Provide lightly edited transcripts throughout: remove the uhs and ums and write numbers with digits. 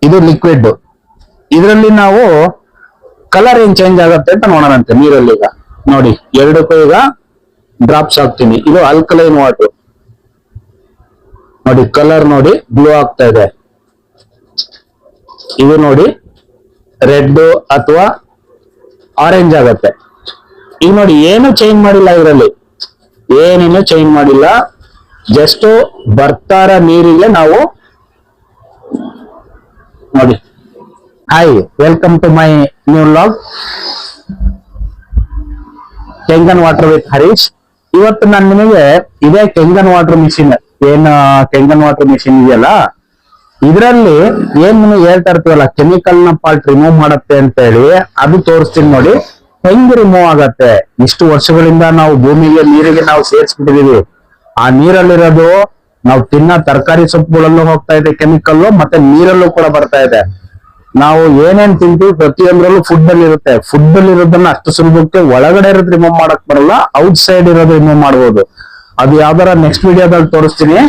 ಇದು ಲಿಕ್ವಿಡ್. ಇದರಲ್ಲಿ ನಾವು ಕಲರ್ ಏನ್ ಚೇಂಜ್ ಆಗುತ್ತೆ ಅಂತ ನೋಡೋಣಂತೆ ನೀರಲ್ಲಿ. ಈಗ ನೋಡಿ, ಎರಡಕ್ಕೂ ಈಗ ಡ್ರಾಪ್ಸ್ ಹಾಕ್ತೀನಿ. ಇದು ಆಲ್ಕಲೈನ್ ವಾಟರ್. ನೋಡಿ ಕಲರ್ ನೋಡಿ ಬ್ಲೂ ಆಗ್ತಾ ಇದೆ. ಇದು ನೋಡಿ ರೆಡ್ ಅಥವಾ ಆರೆಂಜ್ ಆಗತ್ತೆ. ಈಗ ನೋಡಿ ಏನು ಚೇಂಜ್ ಮಾಡಿಲ್ಲ, ಇದರಲ್ಲಿ ಏನೇನು ಚೇಂಜ್ ಮಾಡಿಲ್ಲ. ಜಸ್ಟ್ ಬರ್ತಾರ ನೀರಿಗೆ ನಾವು ನೋಡಿ. Hi, welcome to my new vlog Kangen water with Harish. ಇವತ್ತು ನಾನು ನಿಮಗೆ ಇದೇ ಕೆಂಗನ್ ವಾಟರ್ ಮಿಷಿನ್, ಏನ್ ಕೆಂಗನ್ ವಾಟರ್ ಮಿಷಿನ್ ಇದೆಯಲ್ಲ, ಇದರಲ್ಲಿ ಏನ್ ನಿಮಗೆ ಹೇಳ್ತಾ ಇರ್ತೀವಲ್ಲ ಕೆಮಿಕಲ್ ನ ಪಾರ್ಟ್ ರಿಮೂವ್ ಮಾಡತ್ತೆ ಅಂತ ಹೇಳಿ, ಅದು ತೋರಿಸ್ತೀನಿ ನೋಡಿ ಹೆಂಗ್ ರಿಮೂವ್ ಆಗತ್ತೆ. ಇಷ್ಟು ವರ್ಷಗಳಿಂದ ನಾವು ಭೂಮಿಗೆ ನೀರಿಗೆ ನಾವು ಸೇರ್ಸ್ಬಿಟ್ಟಿದೀವಿ. ಆ ನೀರಲ್ಲಿರೋದು ನಾವು ತಿನ್ನೋ ತರಕಾರಿ ಸೊಪ್ಪುಗಳಲ್ಲೂ ಹೋಗ್ತಾ ಇದೆ ಕೆಮಿಕಲ್, ಮತ್ತೆ ನೀರಲ್ಲೂ ಕೂಡ ಬರ್ತಾ ಇದೆ. ನಾವು ಏನೇನ್ ತಿಂತೀವಿ ಪ್ರತಿಯೊಂದ್ರಲ್ಲೂ ಫುಡ್ ಅಲ್ಲಿ ಇರುತ್ತೆ. ಫುಡ್ ಅಲ್ಲಿ ಇರೋದನ್ನ ಅಷ್ಟು ಸುಲಭಕ್ಕೆ ಒಳಗಡೆ ಇರೋದು ರಿಮೂವ್ ಮಾಡಕ್ ಬರಲ್ಲ, ಔಟ್ ಸೈಡ್ ಇರೋದು ರಿಮೂವ್ ಮಾಡಬಹುದು. ಅದು ಯಾವ್ದಾರ ನೆಕ್ಸ್ಟ್ ವಿಡಿಯೋದಲ್ಲಿ ತೋರಿಸ್ತೀನಿ.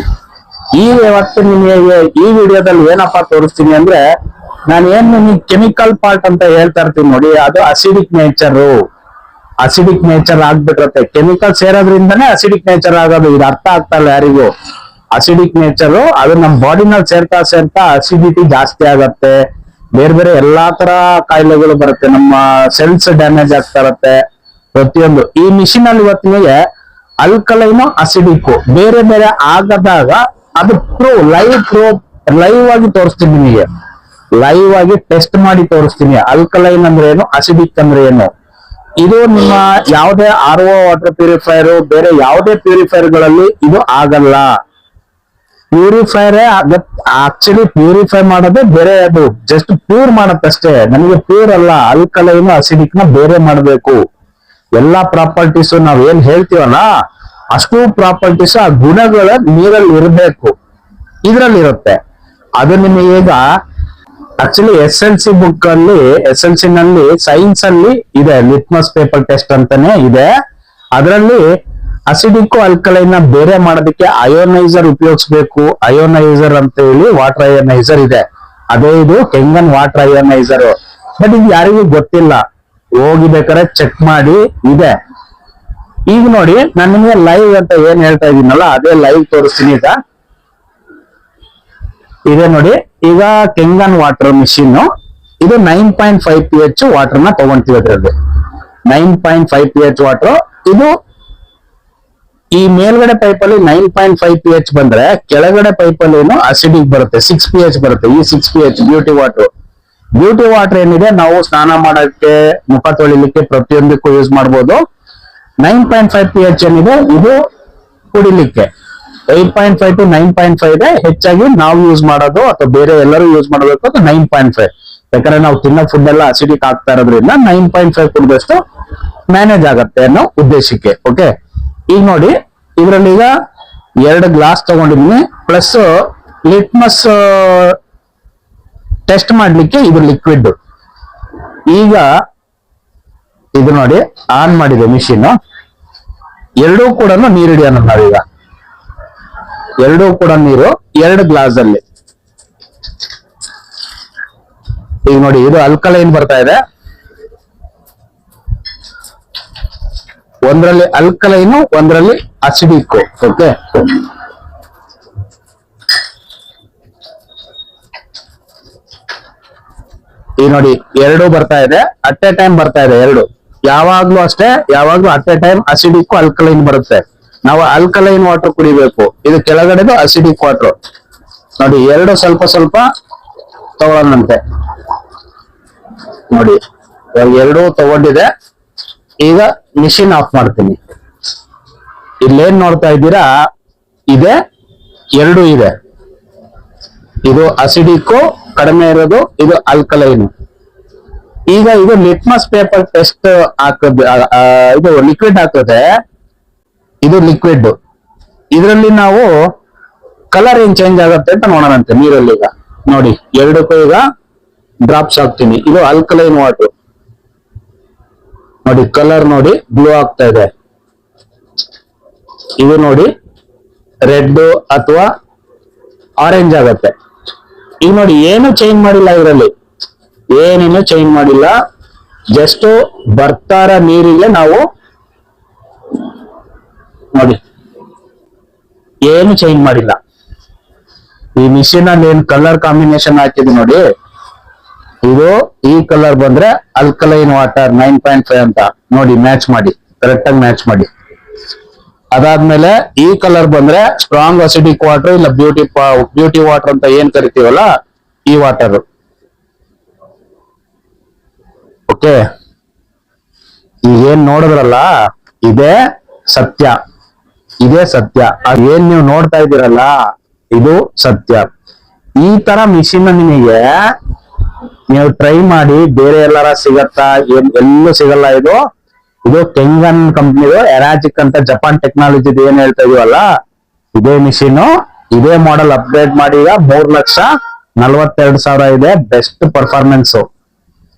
ಇವತ್ತು ನಿಮಗೆ ಈ ವಿಡಿಯೋದಲ್ಲಿ ಏನಪ್ಪಾ ತೋರಿಸ್ತೀನಿ ಅಂದ್ರೆ, ನಾನು ಏನ್ ನಿಮಗೆ ಕೆಮಿಕಲ್ ಪಾರ್ಟ್ ಅಂತ ಹೇಳ್ತಾ ಇರ್ತೀನಿ ನೋಡಿ, ಅದು ಅಸಿಡಿಕ್ ನೇಚರ್ ಆಗ್ಬಿಟ್ಟಿರುತ್ತೆ. ಕೆಮಿಕಲ್ ಸೇರೋದ್ರಿಂದನೇ ಅಸಿಡಿಕ್ ನೇಚರ್ ಆಗೋದು. ಇದು ಅರ್ಥ ಆಗ್ತಾ ಇಲ್ಲ ಯಾರಿಗೂ. ಅಸಿಡಿಕ್ ನೇಚರ್ ಅದು ನಮ್ಮ ಬಾಡಿನಲ್ಲಿ ಸೇರ್ತಾ ಸೇರ್ತಾ ಅಸಿಡಿಟಿ ಜಾಸ್ತಿ ಆಗತ್ತೆ. ಬೇರೆ ಬೇರೆ ಎಲ್ಲಾ ತರ ಕಾಯಿಲೆಗಳು ಬರುತ್ತೆ, ನಮ್ಮ ಸೆಲ್ಸ್ ಡ್ಯಾಮೇಜ್ ಆಗ್ತಾ ಇರತ್ತೆ ಪ್ರತಿಯೊಂದು. ಈ ಮಿಷಿನ್ ಅಲ್ಲಿ ಇವತ್ತು ನಿಮಗೆ ಅಲ್ಕಲೈನು ಅಸಿಡಿಕ್ ಬೇರೆ ಬೇರೆ ಆಗದಾಗ ಅದು ಲೈವ್ ಆಗಿ ತೋರಿಸ್ತೀನಿ ನಿಮಗೆ. ಲೈವ್ ಆಗಿ ಟೆಸ್ಟ್ ಮಾಡಿ ತೋರಿಸ್ತೀನಿ. ಅಲ್ಕಲೈನ್ ಅಂದ್ರೆ ಏನು, ಅಸಿಡಿಕ್ ಅಂದ್ರೆ ಏನು. ಇದು ನಿಮ್ಮ ಯಾವುದೇ RO ವಾಟರ್ ಪ್ಯೂರಿಫೈಯರ್, ಬೇರೆ ಯಾವುದೇ ಪ್ಯೂರಿಫೈಯರ್ ಗಳಲ್ಲಿ ಇದು ಆಗಲ್ಲ. ಪ್ಯೂರಿಫೈಯರ್ ಆಕ್ಚುಲಿ ಪ್ಯೂರಿಫೈ ಮಾಡೋದೇ ಬೇರೆ, ಅದು ಜಸ್ಟ್ ಪ್ಯೂರ್ ಮಾಡತ್ತಷ್ಟೇ. ನನಗೆ ಪ್ಯೂರ್ ಅಲ್ಲ, ಅಲ್ಕಲೈನ್ ಅಸಿಡಿಕ್ ನ ಬೇರೆ ಮಾಡಬೇಕು. ಎಲ್ಲಾ ಪ್ರಾಪರ್ಟೀಸ್ ನಾವ್ ಏನ್ ಹೇಳ್ತೀವಲ್ಲ ಅಷ್ಟು ಪ್ರಾಪರ್ಟೀಸ್ ಆ ಗುಣಗಳ ನೀರಲ್ಲಿ ಇರಬೇಕು, ಇದ್ರಲ್ಲಿ ಇರುತ್ತೆ. ಅದು ನಿಮಗೆ ಈಗ ಆಕ್ಚುಲಿ SLC ಬುಕ್ ಅಲ್ಲಿ, SLC ನಲ್ಲಿ ಸೈನ್ಸ್ ಅಲ್ಲಿ ಇದೆ, ಲಿಟ್ಮಸ್ ಪೇಪರ್ ಟೆಸ್ಟ್ ಅಂತಾನೆ ಇದೆ. ಅದರಲ್ಲಿ ಅಸಿಡಿಕ್ ಅಲ್ಕಲೈನ್ ನ ಬೇರೆ ಮಾಡೋದಕ್ಕೆ ಅಯೋನೈಸರ್ ಉಪಯೋಗಿಸ್ಬೇಕು. ಅಯೋನೈಸರ್ ಅಂತ ಹೇಳಿ ವಾಟರ್ ಅಯೋನೈಸರ್ ಇದೆ, ಅದೇ ಇದು ಕೆಂಗನ್ ವಾಟರ್ ಅಯೋನೈಸರ್. ಬಟ್ ಇದು ಯಾರಿಗೂ ಗೊತ್ತಿಲ್ಲ, ಹೋಗಿ ಬೇಕಾದ್ರೆ ಚೆಕ್ ಮಾಡಿ ಇದೆ. ಈಗ ನೋಡಿ, ನಾನು ನಿಮಗೆ ಲೈವ್ ಅಂತ ಏನ್ ಹೇಳ್ತಾ ಇದೀನಲ್ಲ ಅದೇ ಲೈವ್ ತೋರಿಸ್ತೀನಿ. ಈಗ ಇದೆ ನೋಡಿ, ಈಗ ಕೆಂಗನ್ ವಾಟರ್ ಮಿಷಿನ್ ಇದು 9.5 pH ವಾಟರ್ ನ ತಗೊಂತೀವಿ. ಅದರಲ್ಲಿ 9.5 pH ವಾಟರ್. ಇದು ಈ ಮೇಲ್ಗಡೆ ಪೈಪ್ ಅಲ್ಲಿ 9.5 pH ಬಂದ್ರೆ ಕೆಳಗಡೆ ಪೈಪ್ ಅಲ್ಲಿ ಏನು ಅಸಿಡಿಕ್ ಬರುತ್ತೆ, 6 pH ಬರುತ್ತೆ. ಈ 6 pH ಬ್ಯೂಟಿ ವಾಟರ್ ಏನಿದೆ, ನಾವು ಸ್ನಾನ ಮಾಡಕ್ಕೆ, ಮುಖ ತೊಳಿಲಿಕ್ಕೆ, ಪ್ರತಿಯೊಂದಕ್ಕೂ ಯೂಸ್ ಮಾಡ್ಬೋದು. 9.5 pH ಏನಿದೆ ಇದು ಕುಡಿಲಿಕ್ಕೆ. 8.5 to 9.5 ಇದೆ ಹೆಚ್ಚಾಗಿ ನಾವು ಯೂಸ್ ಮಾಡೋದು, ಅಥವಾ ಬೇರೆ ಎಲ್ಲರೂ ಯೂಸ್ ಮಾಡಬೇಕು ಅದು 9.5. ಯಾಕಂದ್ರೆ ನಾವು ತಿನ್ನೋ ಫುಡ್ ಎಲ್ಲ ಅಸಿಡಿಕ್ ಆಗ್ತಾ ಇರೋದ್ರಿಂದ 9.5 ಕುಡಿದಷ್ಟು ಮ್ಯಾನೇಜ್ ಆಗತ್ತೆ ಅನ್ನೋ ಉದ್ದೇಶಕ್ಕೆ. ಓಕೆ, ಈಗ ನೋಡಿ ಇದ್ರಲ್ಲಿ ಈಗ 2 ಗ್ಲಾಸ್ ತಗೊಂಡಿದ್ದೀನಿ, ಪ್ಲಸ್ ಲಿಟ್ಮಸ್ ಟೆಸ್ಟ್ ಮಾಡ್ಲಿಕ್ಕೆ ಇದು ಲಿಕ್ವಿಡ್. ಈಗ ಇದು ನೋಡಿ ಆನ್ ಮಾಡಿದೆ ಮಿಷಿನ್. ಎರಡೂ ಕೂಡ ನೀರು ಹಿಡಿಯೋಣ ನಾವೀಗ. ಎರಡೂ ಕೂಡ ನೀರು 2 ಗ್ಲಾಸ್ ಅಲ್ಲಿ. ಈಗ ನೋಡಿ ಇದು ಅಲ್ಕಲೈನ್ ಬರ್ತಾ ಇದೆ, ಒಂದ್ರಲ್ಲಿ ಅಲ್ಕಲೈನು, ಒಂದ್ರಲ್ಲಿ ಅಸಿಡಿಕ್. ಓಕೆ, ಈಗ ನೋಡಿ ಎರಡೂ ಬರ್ತಾ ಇದೆ, ಅಟ್ ಎ ಟೈಮ್ ಬರ್ತಾ ಇದೆ ಎರಡು. ಯಾವಾಗ್ಲೂ ಅಷ್ಟೇ, ಯಾವಾಗ್ಲೂ at A time acidic alkaline ಬರುತ್ತೆ. ನಾವು ಅಲ್ಕಲೈನ್ ವಾಟರ್ ಕುಡಿಬೇಕು. ಇದು ಕೆಳಗಡೆದು ಅಸಿಡಿಕ್ ವಾಟರ್. ನೋಡಿ ಎರಡು ಸ್ವಲ್ಪ ಸ್ವಲ್ಪ ತಗೊಳ್ಳೋಣಂತೆ. ನೋಡಿ ಎರಡೂ ತಗೊಂಡಿದೆ. ಈಗ ಮಿಷಿನ್ ಆಫ್ ಮಾಡ್ತೀನಿ. ಇಲ್ಲೇನ್ ನೋಡ್ತಾ ಇದ್ದೀರಾ, ಇದೆ ಎರಡು ಇದೆ. ಇದು ಅಸಿಡಿಕ್ ಕಡಿಮೆ ಇರೋದು, ಇದು ಅಲ್ಕಲೈನ್. ಈಗ ಇದು ಲಿಟ್ಮಸ್ ಪೇಪರ್ ಟೆಸ್ಟ್ ಹಾಕದ್, ಇದು ಲಿಕ್ವಿಡ್ ಹಾಕಿದ್ರೆ ಇದು ಲಿಕ್ವಿಡ್. ಇದರಲ್ಲಿ ನಾವು ಕಲರ್ ಏನ್ ಚೇಂಜ್ ಆಗುತ್ತೆ ಅಂತ ನೋಡೋಣಂತೆ ನೀರಲ್ಲಿ. ಈಗ ನೋಡಿ ಎರಡಕ್ಕೂ ಈಗ ಡ್ರಾಪ್ಸ್ ಹಾಕ್ತೀನಿ. ಇದು ಆಲ್ಕಲೈನ್ ವಾಟರ್. ನೋಡಿ ಕಲರ್ ನೋಡಿ ಬ್ಲೂ ಆಗ್ತಾ ಇದೆ. ಇದು ನೋಡಿ ರೆಡ್ ಅಥವಾ ಆರೆಂಜ್ ಆಗತ್ತೆ. ಈಗ ನೋಡಿ ಏನು ಚೇಂಜ್ ಮಾಡಿಲ್ಲ ಇದರಲ್ಲಿ, ಏನೇನು ಚೇಂಜ್ ಮಾಡಿಲ್ಲ. ಜಸ್ಟ್ ಬರ್ತಾರ ನೀರಿಗೆ ನಾವು ನೋಡಿ ಏನು ಚೇಂಜ್ ಮಾಡಿಲ್ಲ. ಈ ಮಿಷಿನ್ ಅಲ್ಲಿ ಏನ್ ಕಲರ್ ಕಾಂಬಿನೇಷನ್ ಹಾಕಿದ್ವಿ ನೋಡಿ, ಇದು ಈ ಕಲರ್ ಬಂದ್ರೆ ಅಲ್ಕಲೈನ್ ವಾಟರ್ 9.5 ಅಂತ ನೋಡಿ, ಮ್ಯಾಚ್ ಮಾಡಿ, ಕರೆಕ್ಟ್ ಆಗಿ ಮ್ಯಾಚ್ ಮಾಡಿ. ಅದಾದ್ಮೇಲೆ ಈ ಕಲರ್ ಬಂದ್ರೆ ಸ್ಟ್ರಾಂಗ್ ಅಸಿಡಿಕ್ ವಾಟರ್, ಇಲ್ಲ ಬ್ಯೂಟಿ ವಾಟರ್ ಅಂತ ಏನ್ ಕರಿತೀವಲ್ಲ ಈ ವಾಟರ್. ಓಕೆ, ಈಗ ಏನ್ ನೋಡಿದ್ರಲ್ಲ ಇದೇ ಸತ್ಯ, ಇದೇ ಸತ್ಯ. ಅದೇನ್ ನೀವು ನೋಡ್ತಾ ಇದ್ದೀರಲ್ಲ ಇದು ಸತ್ಯ. ಈ ತರ ಮಿಷಿನ್ ನಿಮಗೆ ನೀವು ಟ್ರೈ ಮಾಡಿ, ಬೇರೆ ಎಲ್ಲಾರ ಸಿಗತ್ತಾ? ಎಲ್ಲೂ ಸಿಗಲ್ಲ. ಇದು ಕೆಂಗನ್ ಕಂಪ್ನಿದು ಎರಾಜಿಕ್ ಅಂತ ಜಪಾನ್ ಟೆಕ್ನಾಲಜಿ ಏನ್ ಹೇಳ್ತಾ ಇದೀವಲ್ಲ, ಇದೇ ಮಿಷಿನ್, ಇದೇ ಮಾಡೆಲ್ ಅಪ್ಗ್ರೇಡ್ ಮಾಡಿ ಈಗ 3,42,000 ಇದೆ. ಬೆಸ್ಟ್ ಪರ್ಫಾರ್ಮೆನ್ಸ್,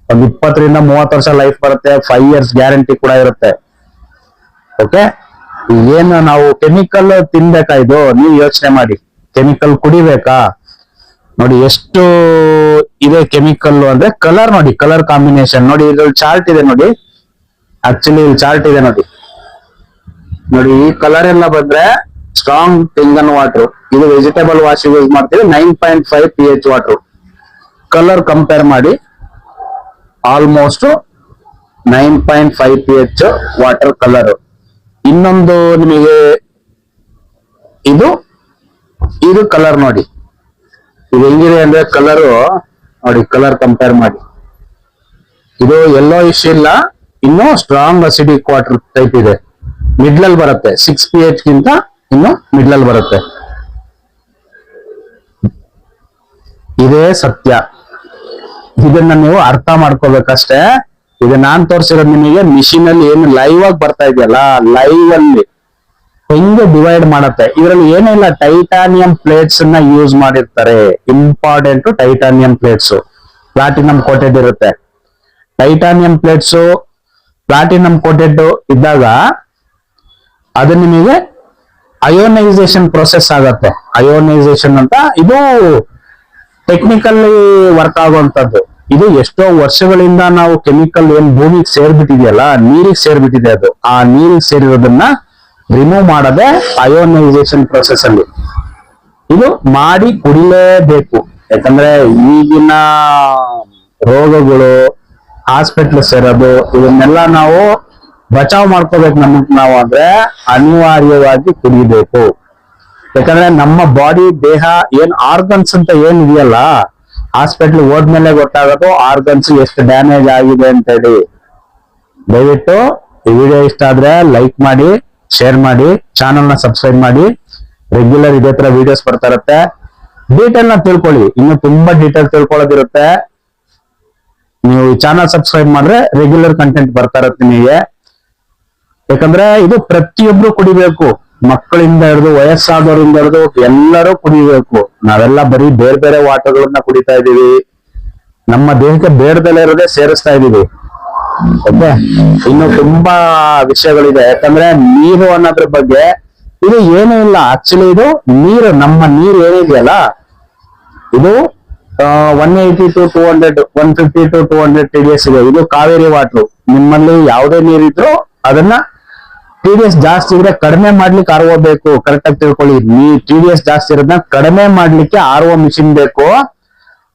ಒಂದ್ 20 ರಿಂದ 30 ವರ್ಷ ಲೈಫ್ ಬರುತ್ತೆ, 5 years ಗ್ಯಾರಂಟಿ ಕೂಡ ಇರುತ್ತೆ. ಓಕೆ, ಏನು ನಾವು ಕೆಮಿಕಲ್ ತಿನ್ಬೇಕಾ? ಇದು ನೀವು ಯೋಚನೆ ಮಾಡಿ, ಕೆಮಿಕಲ್ ಕುಡಿಬೇಕಾ? ನೋಡಿ ಎಷ್ಟು ಇದೆ ಕೆಮಿಕಲ್ ಅಂದ್ರೆ. ಕಲರ್ ನೋಡಿ, ಕಲರ್ ಕಾಂಬಿನೇಷನ್ ನೋಡಿ, ಇದ್ರಲ್ಲಿ ಚಾರ್ಟ್ ಇದೆ ನೋಡಿ, ಆಕ್ಚುಲಿ ಇಲ್ಲಿ ಚಾರ್ಟ್ ಇದೆ ನೋಡಿ. ನೋಡಿ ಈ ಕಲರ್ ಎಲ್ಲ ಬಂದ್ರೆ ಸ್ಟ್ರಾಂಗ್ ಕೆಂಗನ್ ವಾಟರ್. ಇದು ವೆಜಿಟೇಬಲ್ ವಾಶ್ ಯೂಸ್ ಮಾಡ್ತೀವಿ, 9.5 pH ವಾಟರ್. ಕಲರ್ ಕಂಪೇರ್ ಮಾಡಿ, ಆಲ್ಮೋಸ್ಟ್ 9.5 pH ವಾಟರ್ ಕಲರ್. ಇನ್ನೊಂದು ನಿಮಗೆ ಇದು ಕಲರ್ ನೋಡಿ, ಇದು ಹೆಂಗಿದೆ ಅಂದ್ರೆ ಕಲರ್ ನೋಡಿ, ಕಲರ್ ಕಂಪೇರ್ ಮಾಡಿ. ಇದು ಎಲ್ಲೋ ಇಶ್ ಇಲ್ಲ, ಇನ್ನು ಸ್ಟ್ರಾಂಗ್ ಅಸಿಡಿಕ್ ವಾಟರ್ ಟೈಪ್ ಇದೆ, ಮಿಡ್ಲಲ್ಲಿ ಬರುತ್ತೆ. 6 pH ಗಿಂತ ಇನ್ನು ಮಿಡ್ಲಲ್ಲಿ ಬರುತ್ತೆ. ಇದೇ ಸತ್ಯ, ಇದನ್ನ ನೀವು ಅರ್ಥ ಮಾಡ್ಕೋಬೇಕಷ್ಟೇ. ಇದು ನಾನ್ ತೋರಿಸಿರೋದು ನಿಮಗೆ ಮಿಷಿನ್ ಅಲ್ಲಿ ಏನು ಲೈವ್ ಆಗಿ ಬರ್ತಾ ಇದೆಯಲ್ಲ, ಲೈವ್ ಅಲ್ಲಿ ಹೆಂಗೆ ಡಿವೈಡ್ ಮಾಡತ್ತೆ. ಇದರಲ್ಲಿ ಏನಿಲ್ಲ, ಟೈಟಾನಿಯಂ ಪ್ಲೇಟ್ಸ್ ಅನ್ನ ಯೂಸ್ ಮಾಡಿರ್ತಾರೆ. Important titanium plates, platinum coated ಇರುತ್ತೆ. ಟೈಟಾನಿಯಂ ಪ್ಲೇಟ್ಸ್ ಪ್ಲಾಟಿನಂ ಕೋಟೆಡ್ ಇದ್ದಾಗ ಅದು ನಿಮಗೆ ಅಯೋನೈಸೇಷನ್ ಪ್ರೊಸೆಸ್ ಆಗತ್ತೆ. ಅಯೋನೈಸೇಷನ್ ಅಂತ ಇದು ಟೆಕ್ನಿಕಲ್ಲಿ ವರ್ಕ್ ಆಗುವಂತದ್ದು. ಇದು ಎಷ್ಟೋ ವರ್ಷಗಳಿಂದ ನಾವು ಕೆಮಿಕಲ್ ಏನ್ ಭೂಮಿಗೆ ಸೇರ್ಬಿಟ್ಟಿದೆಯಲ್ಲ, ನೀರಿಗೆ ಸೇರ್ಬಿಟ್ಟಿದೆ, ಅದು ಆ ನೀರಿಗೆ ಸೇರಿರೋದನ್ನ ರಿಮೂವ್ ಮಾಡದೆ ಅಯೋನೈಸೇಷನ್ ಪ್ರೊಸೆಸ್ ಅಲ್ಲಿ ಇದು ಮಾಡಿ ಕುಡಿಲೇಬೇಕು. ಯಾಕಂದ್ರೆ ಈಗಿನ ರೋಗಗಳು, ಹಾಸ್ಪಿಟ್ಲ್ ಸೇರೋದು, ಇದನ್ನೆಲ್ಲ ನಾವು ಬಚಾವ್ ಮಾಡ್ಕೋಬೇಕು. ನಮಗ್ ನಾವು ಅಂದ್ರೆ ಅನಿವಾರ್ಯವಾಗಿ ಕುಡಿಬೇಕು. ಯಾಕಂದ್ರೆ ನಮ್ಮ ಬಾಡಿ, ದೇಹ ಏನ್ ಆರ್ಗನ್ಸ್ ಅಂತ ಏನ್ ಇದೆಯಲ್ಲ, ಹಾಸ್ಪಿಟ್ಲ್ ಹೋದ್ಮೇಲೆ ಗೊತ್ತಾಗೋದು ಆರ್ಗನ್ಸ್ ಎಷ್ಟು ಡ್ಯಾಮೇಜ್ ಆಗಿದೆ ಅಂತ ಹೇಳಿ. ದಯವಿಟ್ಟು ಈ ವಿಡಿಯೋ ಇಷ್ಟ ಆದ್ರೆ ಲೈಕ್ ಮಾಡಿ, ಶೇರ್ ಮಾಡಿ, ಚಾನಲ್ ನ ಸಬ್ಸ್ಕ್ರೈಬ್ ಮಾಡಿ. ರೆಗ್ಯುಲರ್ ಇದೇ ತರ ವಿಡಿಯೋಸ್ ಬರ್ತಾ ಇರುತ್ತೆ. ಡೀಟೇಲ್ ನ ತಿಳ್ಕೊಳ್ಳಿ, ಇನ್ನು ತುಂಬಾ ಡೀಟೇಲ್ ತಿಳ್ಕೊಳ್ಳೋದಿರುತ್ತೆ. ನೀವು ಈ ಚಾನಲ್ ಸಬ್ಸ್ಕ್ರೈಬ್ ಮಾಡಿದ್ರೆ ರೆಗ್ಯುಲರ್ ಕಂಟೆಂಟ್ ಬರ್ತಾ ಇರುತ್ತೆ ನಿಮಗೆ. ಯಾಕಂದ್ರೆ ಇದು ಪ್ರತಿಯೊಬ್ರು ಕುಡಿಬೇಕು, ಮಕ್ಕಳಿಂದ ಹಿಡಿದು ವಯಸ್ಸಾದವರಿಂದ ಹಿಡಿದು ಎಲ್ಲರೂ ಕುಡಿಬೇಕು. ನಾವೆಲ್ಲ ಬರೀ ಬೇರೆ ಬೇರೆ ವಾಟರ್ಗಳನ್ನ ಕುಡಿತಾ ಇದೀವಿ, ನಮ್ಮ ದೇಹಕ್ಕೆ ಬೇಡದಲ್ಲೇ ಇರೋದೇ ಸೇರಿಸ್ತಾ ಇದೀವಿ. ಓಕೆ, ಇನ್ನು ತುಂಬಾ ವಿಷಯಗಳಿದೆ. ಯಾಕಂದ್ರೆ ನೀರು ಅನ್ನೋದ್ರ ಬಗ್ಗೆ ಇದು ಏನೂ ಇಲ್ಲ. ಆಕ್ಚುಲಿ ಇದು ನೀರು, ನಮ್ಮ ನೀರು ಏನಿದೆಯಲ್ಲ, ಇದು 180 to 200, 150 to 200 TDS ಇದೆ. ಇದು ಕಾವೇರಿ ವಾಟರ್. ನಿಮ್ಮಲ್ಲಿ ಯಾವುದೇ ನೀರಿದ್ರು ಅದನ್ನ TDS ಜಾಸ್ತಿ ಇದ್ರೆ ಕಡಿಮೆ ಮಾಡ್ಲಿಕ್ಕೆ RO ಬೇಕು. ಕರೆಕ್ಟ್ ಆಗಿ ತಿಳ್ಕೊಳ್ಳಿ, TDS ಜಾಸ್ತಿ ಇರೋದನ್ನ ಕಡಿಮೆ ಮಾಡ್ಲಿಕ್ಕೆ RO ಮಿಷಿನ್ ಬೇಕು.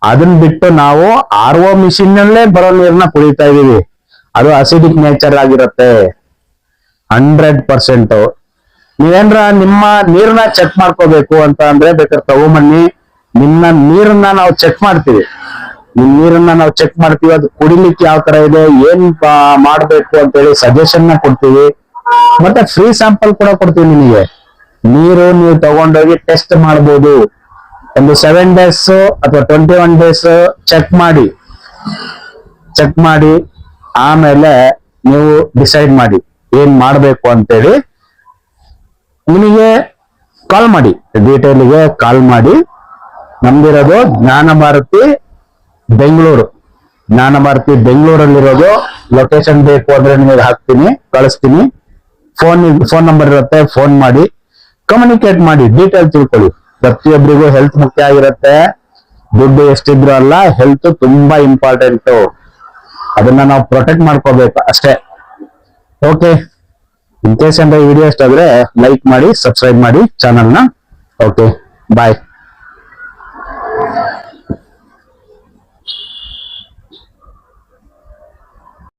ಅದನ್ನ ಬಿಟ್ಟು ನಾವು RO ಮಿಷಿನ್ ನಲ್ಲೇ ಬರೋ ನೀರನ್ನ ಕುಡಿತಾ ಇದೀವಿ. ಅದು ಅಸಿಡಿಕ್ ನೇಚರ್ ಆಗಿರುತ್ತೆ 100%. ನೀವೇನ್ರ ನಿಮ್ಮ ನೀರನ್ನ ಚೆಕ್ ಮಾಡ್ಕೋಬೇಕು ಅಂತ ಅಂದ್ರೆ ಬೇಕಾದ್ರೆ ತಗೊಂಬನ್ನಿ, ನಿಮ್ಮ ನೀರನ್ನ ನಾವು ಚೆಕ್ ಮಾಡ್ತೀವಿ. ನಿಮ್ ನೀರನ್ನ ನಾವು ಚೆಕ್ ಮಾಡ್ತೀವಿ, ಅದು ಕುಡಿಲಿಕ್ಕೆ ಯಾವ ತರ ಇದೆ, ಏನ್ ಮಾಡ್ಬೇಕು ಅಂತ ಹೇಳಿ ಸಜೆಷನ್ ನ ಕೊಡ್ತೀವಿ. ಮತ್ತೆ ಫ್ರೀ ಸ್ಯಾಂಪಲ್ ಕೂಡ ಕೊಡ್ತೀವಿ ನಿಮಗೆ. ನೀರು ನೀವು ತಗೊಂಡೋಗಿ ಟೆಸ್ಟ್ ಮಾಡ್ಬೋದು. ಒಂದು 7 days ಅಥವಾ 21 days ಚೆಕ್ ಮಾಡಿ ಆಮೇಲೆ ನೀವು ಡಿಸೈಡ್ ಮಾಡಿ ಏನ್ ಮಾಡ್ಬೇಕು ಅಂತೇಳಿ. ನಿಮಗೆ ಕಾಲ್ ಮಾಡಿ, ಡೀಟೇಲ್ಗೆ ಕಾಲ್ ಮಾಡಿ. ನಮ್ದಿರೋದು ಜ್ಞಾನ ಭಾರತಿ ಬೆಂಗಳೂರು. ಜ್ಞಾನ ಭಾರತಿ ಬೆಂಗಳೂರಲ್ಲಿರೋದು. ಲೊಕೇಶನ್ ಬೇಕು ಅಂದ್ರೆ ನಿಮಗೆ ಹಾಕ್ತೀನಿ, ಕಳಿಸ್ತೀನಿ. ಫೋನ್ ನಂಬರ್ ಇರುತ್ತೆ, ಫೋನ್ ಮಾಡಿ ಕಮ್ಯುನಿಕೇಟ್ ಮಾಡಿ, ಡೀಟೇಲ್ ತಿಳ್ಕೊಳ್ಳಿ. ಪ್ರತಿಯೊಬ್ಬರಿಗೂ ಹೆಲ್ತ್ ಮುಖ್ಯ ಆಗಿರುತ್ತೆ. ದುಡ್ಡು ಎಷ್ಟಿದ್ರು ಅಲ್ಲ, ಹೆಲ್ತ್ ತುಂಬಾ ಇಂಪಾರ್ಟೆಂಟ್. ಅದನ್ನ ನಾವು ಪ್ರೊಟೆಕ್ಟ್ ಮಾಡ್ಕೋಬೇಕು ಅಷ್ಟೇ. ಓಕೆ, ಇನ್ ಕೇಸ್ ಅಂತ ಈ ವಿಡಿಯೋ ಇಷ್ಟ ಆದ್ರೆ ಲೈಕ್ ಮಾಡಿ, ಸಬ್ಸ್ಕ್ರೈಬ್ ಮಾಡಿ ಚಾನಲ್ನ. ಓಕೆ, ಬಾಯ್.